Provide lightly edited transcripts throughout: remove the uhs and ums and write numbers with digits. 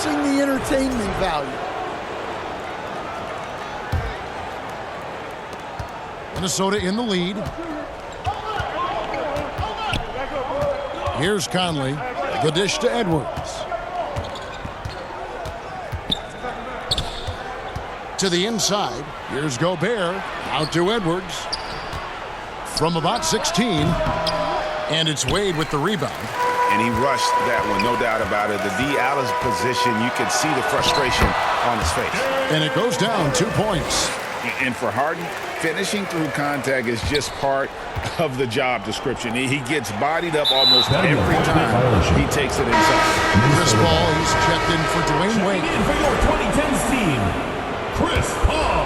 increasing the entertainment value. Minnesota in the lead. Here's Conley. The dish to Edwards. To the inside. Here's Gobert. Out to Edwards. From about 16. And it's Wade with the rebound. And he rushed that one, no doubt about it. The D out of position, you can see the frustration on his face. And it goes down 2 points. And for Harden, finishing through contact is just part of the job description. He gets bodied up almost every time he takes it inside. Chris Paul, he's checked in for Dwayne Wade. In for your 2010s team, Chris Paul.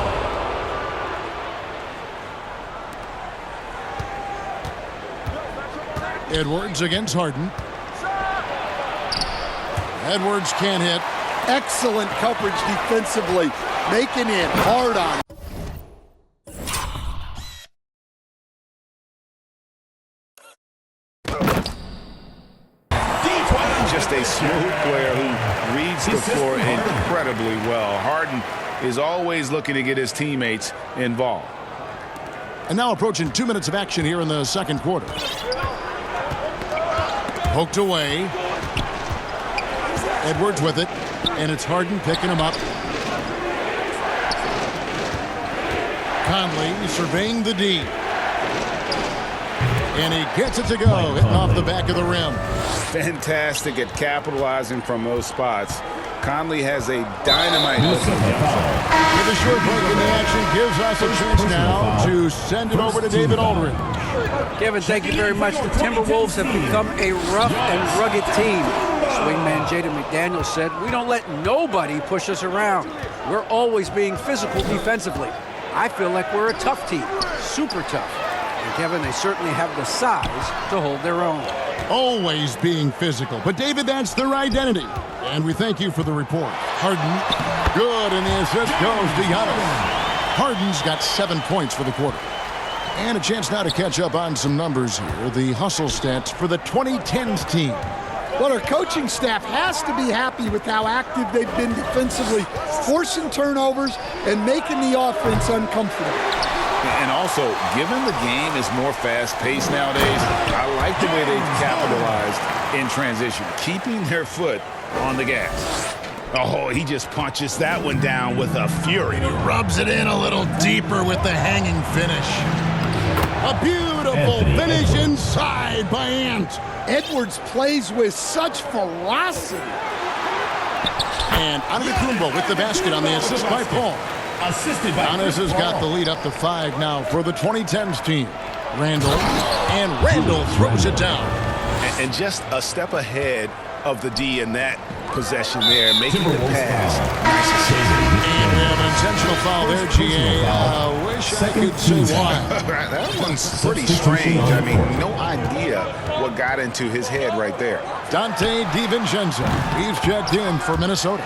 Edwards against Harden. Edwards can't hit. Excellent coverage defensively, making it hard on. Just a smooth player who reads the floor incredibly well. Harden is always looking to get his teammates involved. And now approaching 2 minutes of action here in the second quarter. Poked away. Edwards with it. And it's Harden picking him up. Conley surveying the D. And he gets it to go, hitting off the back of the rim. Fantastic at capitalizing from those spots. Conley has a dynamite look. With a short break in the action, gives us a chance now to send it over to David Aldridge. Kevin, thank you very much. The Timberwolves have become a rough and rugged team. Swingman Jaden McDaniels said, "We don't let nobody push us around. We're always being physical defensively. I feel like we're a tough team, super tough." And Kevin, they certainly have the size to hold their own. Always being physical. But David, that's their identity. And we thank you for the report. Harden, good, and the assist goes to Giannis. Harden's got 7 points for the quarter. And a chance now to catch up on some numbers here. The hustle stats for the 2010s team. Well, our coaching staff has to be happy with how active they've been defensively, forcing turnovers and making the offense uncomfortable. And also, given the game is more fast-paced nowadays, I like the way they've capitalized in transition, keeping their foot on the gas. Oh, he just punches that one down with a fury. He rubs it in a little deeper with the hanging finish. A beautiful finish inside by Ant. Edwards plays with such ferocity. And Antetokounmpo with the basket on the assist by Paul. Assisted by Giannis has got the lead up to 5 now for the 2010s team. Randall, and Randall throws it down. And just a step ahead of the D in that possession there, making the pass. Nice assist. And we have an intentional foul there, GA. Wish I could say why. That one's pretty strange. I mean, no idea what got into his head right there. Dante DiVincenzo, he's checked in for Minnesota.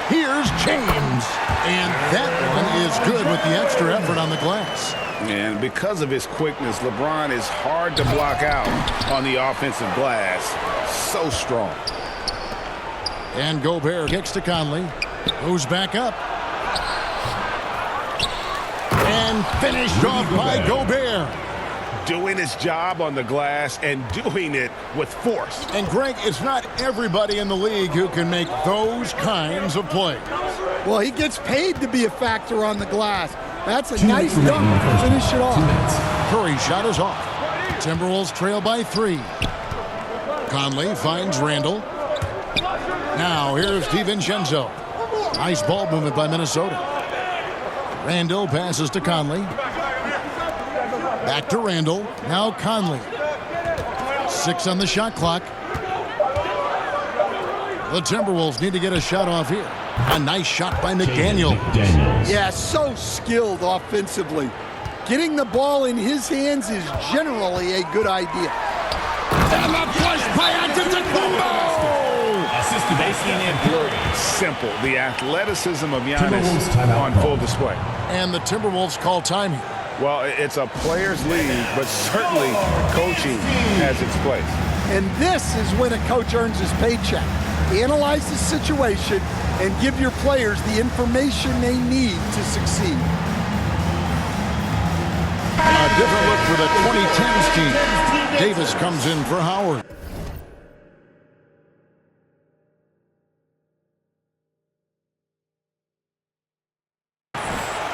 Here's James. And that one is good with the extra effort on the glass. And because of his quickness, LeBron is hard to block out on the offensive glass. So strong. And Gobert kicks to Conley. Goes back up. And finished off by Gobert. Doing his job on the glass and doing it with force. And Greg, it's not everybody in the league who can make those kinds of plays. Well, he gets paid to be a factor on the glass. That's a nice dunk to finish it off. Curry's shot is off. Timberwolves trail by 3. Conley finds Randall. Now here's DiVincenzo. Nice ball movement by Minnesota. Randall passes to Conley. Back to Randall. Now Conley. 6 on the shot clock. The Timberwolves need to get a shot off here. A nice shot by McDaniel. Yeah, so skilled offensively. Getting the ball in his hands is generally a good idea. And the push by Antetokounmpo! Assisted by Ian. Simple. The athleticism of Giannis on full display. And the Timberwolves call time here. Well, it's a players' league, but certainly coaching has its place. And this is when a coach earns his paycheck. analyze the situation, and give your players the information they need to succeed. A different look for the 2010s team. Davis comes in for Howard.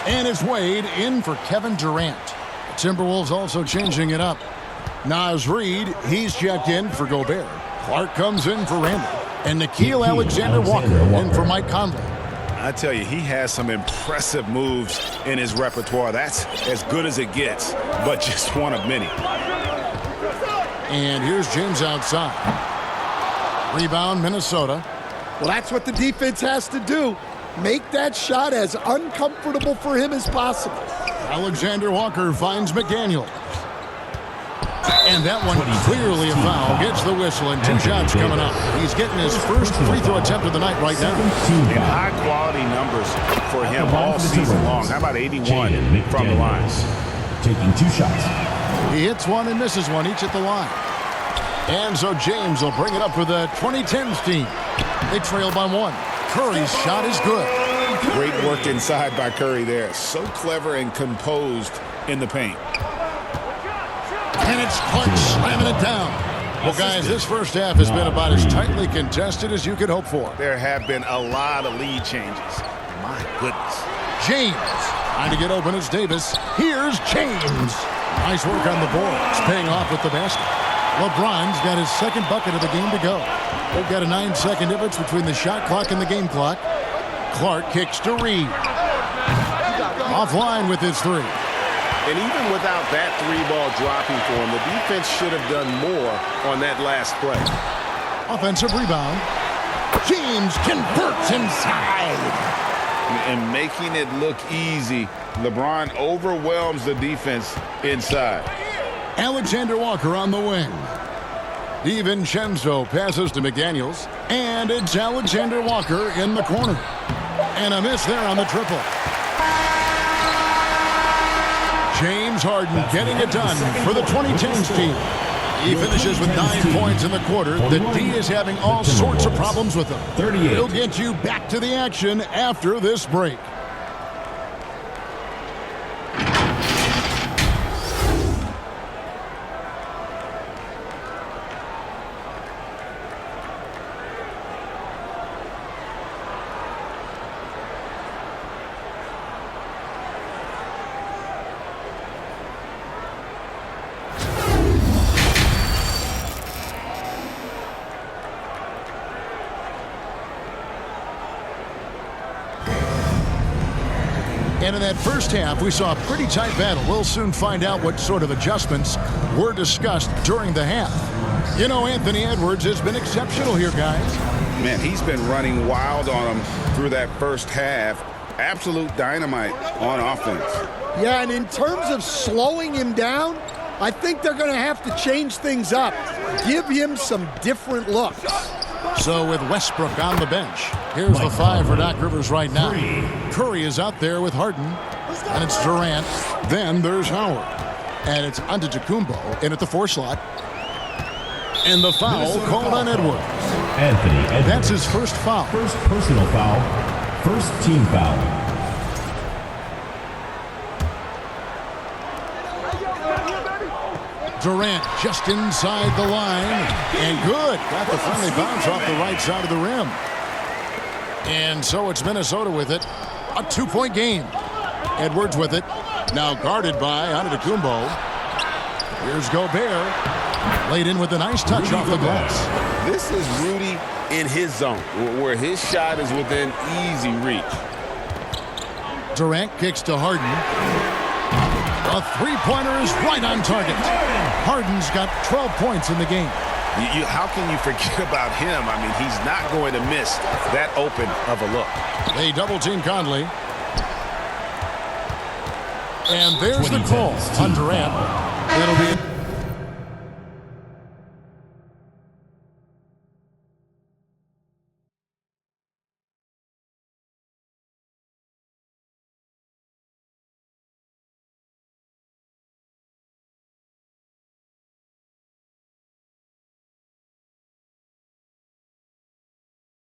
And it's Wade in for Kevin Durant. The Timberwolves also changing it up. Naz Reid, he's checked in for Gobert. Clark comes in for Randall. And Nickeil Alexander-Walker in for Mike Conley. I tell you, he has some impressive moves in his repertoire. That's as good as it gets, but just one of many. And here's James outside. Rebound, Minnesota. Well, that's what the defense has to do. Make that shot as uncomfortable for him as possible. Alexander Walker finds McDaniel. And that one clearly a foul. Gets the whistle and 2 shots coming up. He's getting his first free throw attempt of the night right now. And high-quality numbers for him all season long. How about 81 from the line? Taking 2 shots. He hits one and misses one, each at the line. And so James will bring it up for the 2010s team. They trail by 1. Curry's shot is good. Great work inside by Curry there. So clever and composed in the paint. And it's Clark slamming it down. Well, guys, this first half has been about as tightly contested as you could hope for. There have been a lot of lead changes. My goodness. James trying to get open as Davis. Here's James. Nice work on the boards, paying off with the basket. LeBron's got his second bucket of the game to go. They've got a 9-second difference between the shot clock and the game clock. Clark kicks to Reid. Offline with his 3. And even without that 3-ball dropping for him, the defense should have done more on that last play. Offensive rebound. James converts inside. And making it look easy, LeBron overwhelms the defense inside. Alexander Walker on the wing. DiVincenzo passes to McDaniels. And it's Alexander Walker in the corner. And a miss there on the triple. James Harden getting it done for the 2010s team. He finishes with 9 points in the quarter. The D is having all sorts of problems with him. 38. We'll get you back to the action after this break. And in that first half, we saw a pretty tight battle. We'll soon find out what sort of adjustments were discussed during the half. You know, Anthony Edwards has been exceptional here, guys. Man, he's been running wild on him through that first half. Absolute dynamite on offense. Yeah, and in terms of slowing him down, I think they're going to have to change things up. Give him some different looks. So with Westbrook on the bench, here's the 5 for Doc Rivers right now. Curry is out there with Harden, and it's Durant. Then there's Howard, and it's Antetokounmpo in at the 4 slot. And the foul called on Edwards. Anthony Edwards. That's his first foul. First personal foul. First team foul. Durant just inside the line, and good. Got the friendly bounce off the right side of the rim. And so it's Minnesota with it. A 2-point game. Edwards with it. Now guarded by Antetokounmpo. Here's Gobert. Laid in with a nice touch off the glass. This is Rudy in his zone, where his shot is within easy reach. Durant kicks to Harden. A 3-pointer is right on target. Harden's got 12 points in the game. How can you forget about him? I mean, he's not going to miss that open of a look. They double-team Conley. And there's the call on Durant. It'll be